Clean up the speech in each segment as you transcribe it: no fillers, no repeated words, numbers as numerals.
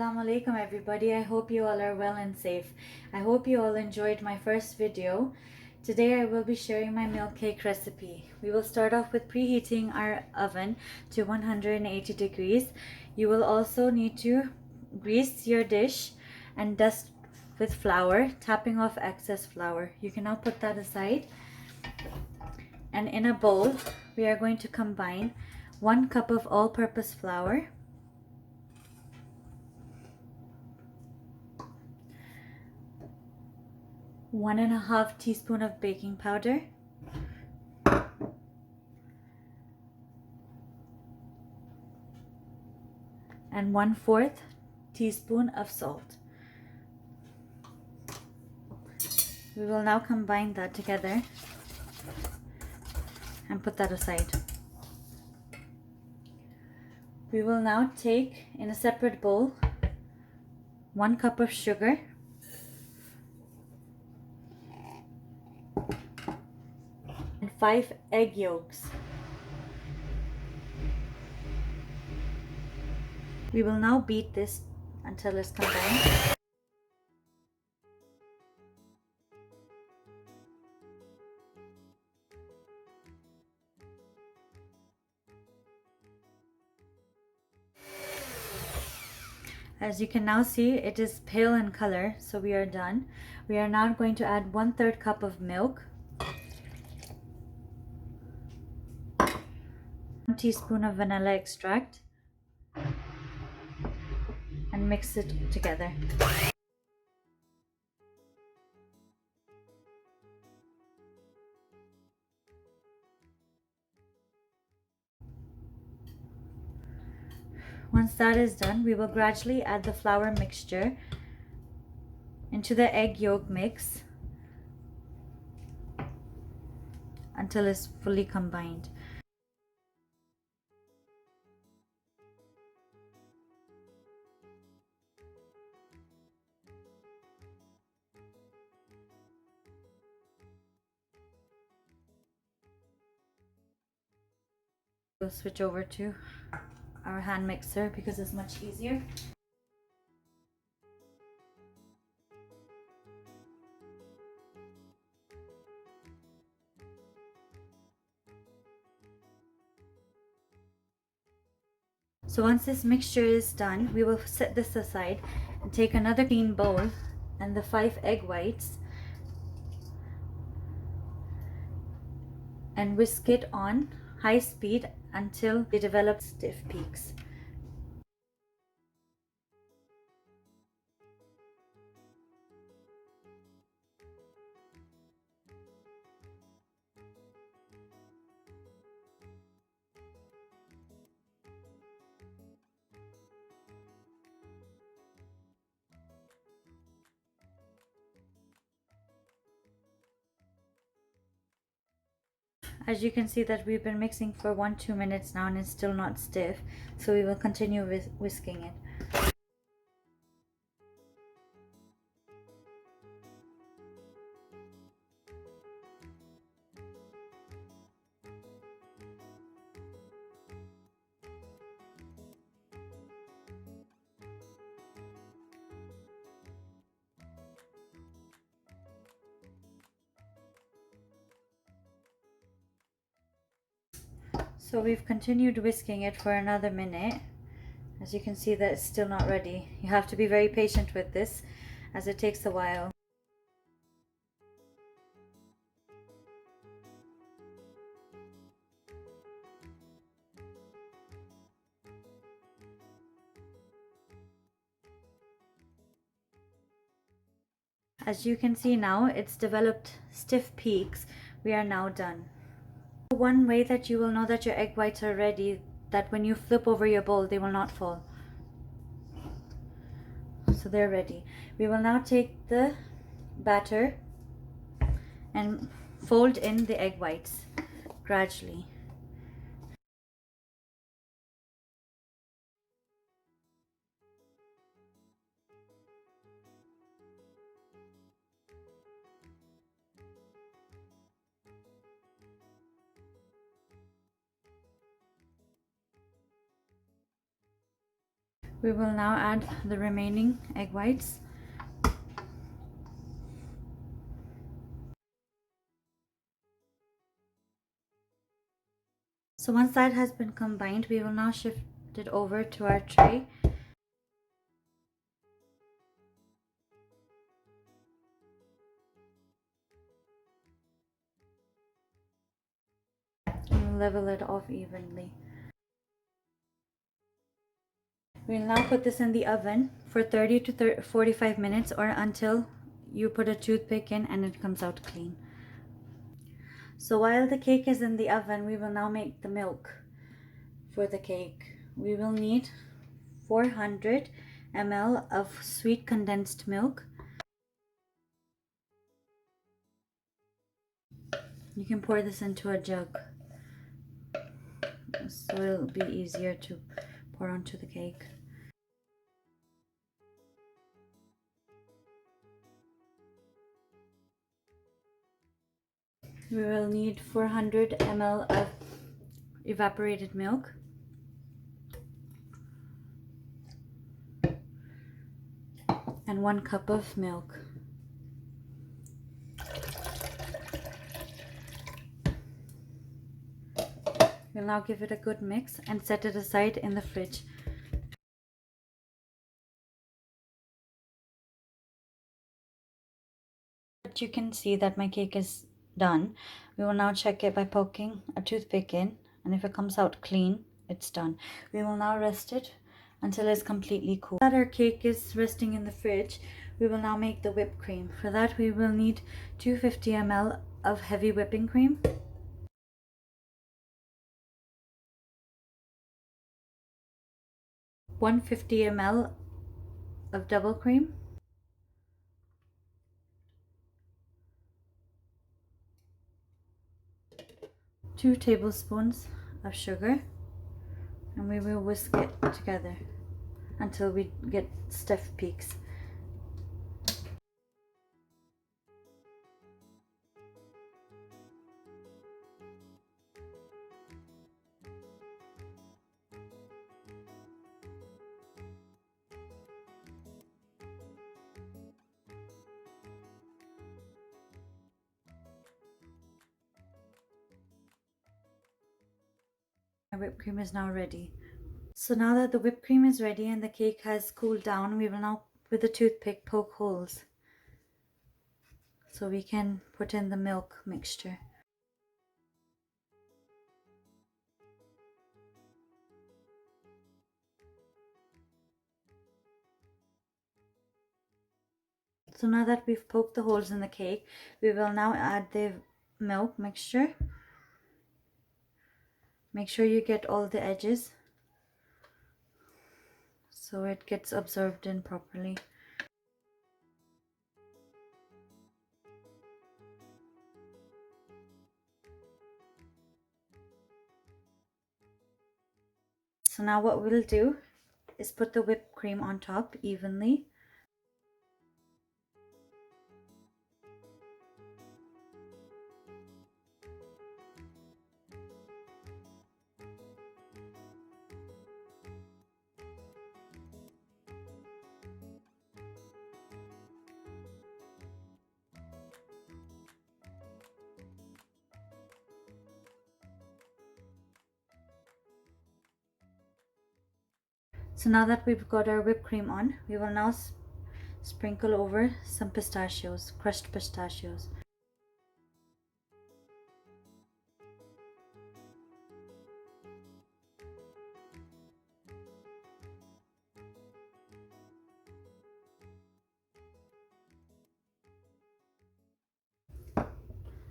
Assalamu alaikum everybody. I hope you all are well and safe. I hope you all enjoyed my first video. Today I will be sharing my milk cake recipe. We will start off with preheating our oven to 180 degrees. You will also need to grease your dish and dust with flour, tapping off excess flour. You can now put that aside. And in a bowl, we are going to combine 1 cup of all-purpose flour, 1.5 teaspoon of baking powder, and 1/4 teaspoon of salt. We will now combine that together and put that aside. We will now take in a separate bowl 1 cup of sugar, and 5 egg yolks. We will now beat this until it's combined. As you can now see, it is pale in color, so we are done. We are now going to add 1/3 cup of milk, 1 teaspoon of vanilla extract, and mix it together. Once that is done, we will gradually add the flour mixture into the egg yolk mix until it's fully combined. We'll switch over to our hand mixer because it's much easier. So once this mixture is done, we will set this aside and take another clean bowl and the 5 egg whites and whisk it on high speed until they develop stiff peaks. As you can see that we've been mixing for 1-2 minutes now and it's still not stiff, so we will continue with whisking it. So we've continued whisking it for another minute. As you can see that it's still not ready. You have to be very patient with this as it takes a while. As you can see now, it's developed stiff peaks. We are now done. One way that you will know that your egg whites are ready, that when you flip over your bowl, they will not fall. So they're ready. We will now take the batter and fold in the egg whites gradually. We will now add the remaining egg whites. So once that has been combined, we will now shift it over to our tray. And level it off evenly. We'll now put this in the oven for 30 to 45 minutes, or until you put a toothpick in and it comes out clean. So while the cake is in the oven, we will now make the milk for the cake. We will need 400 ml of sweet condensed milk. You can pour this into a jug, so it'll be easier to pour onto the cake. We will need 400 ml of evaporated milk. And 1 cup of milk. We'll now give it a good mix and set it aside in the fridge. But you can see that my cake is done. We will now check it by poking a toothpick in, and if it comes out clean, it's done. We will now rest it until it's completely cool. Now that our cake is resting in the fridge, we will now make the whipped cream. For that, we will need 250 ml of heavy whipping cream, 150 ml of double cream, 2 tablespoons of sugar, and we will whisk it together until we get stiff peaks. My whipped cream is now ready. So now that the whipped cream is ready and the cake has cooled down, we will now with a toothpick poke holes so we can put in the milk mixture. So now that we've poked the holes in the cake, we will now add the milk mixture. Make sure you get all the edges so it gets absorbed in properly. So now what we'll do is put the whipped cream on top evenly. So now that we've got our whipped cream on, we will now sprinkle over some pistachios, crushed pistachios.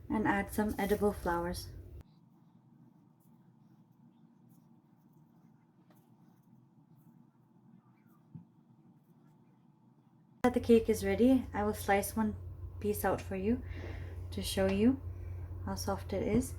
And add some edible flowers. Now that the cake is ready, I will slice one piece out for you to show you how soft it is.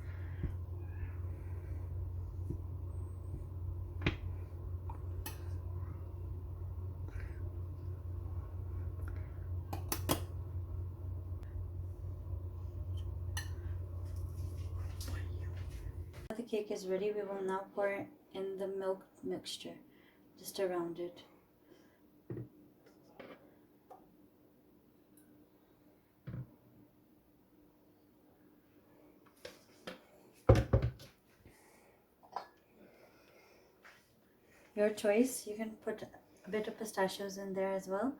The cake is ready. We will now pour in the milk mixture just around it. your choice. You can put a bit of pistachios in there as well.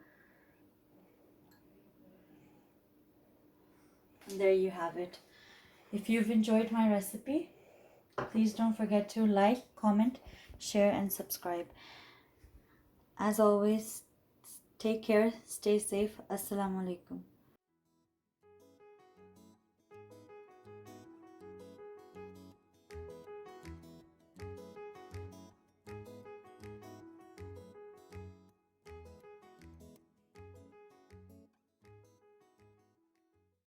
And there you have it. If you've enjoyed my recipe, please don't forget to like, comment, share and subscribe. As always, take care, stay safe. Assalamu alaikum.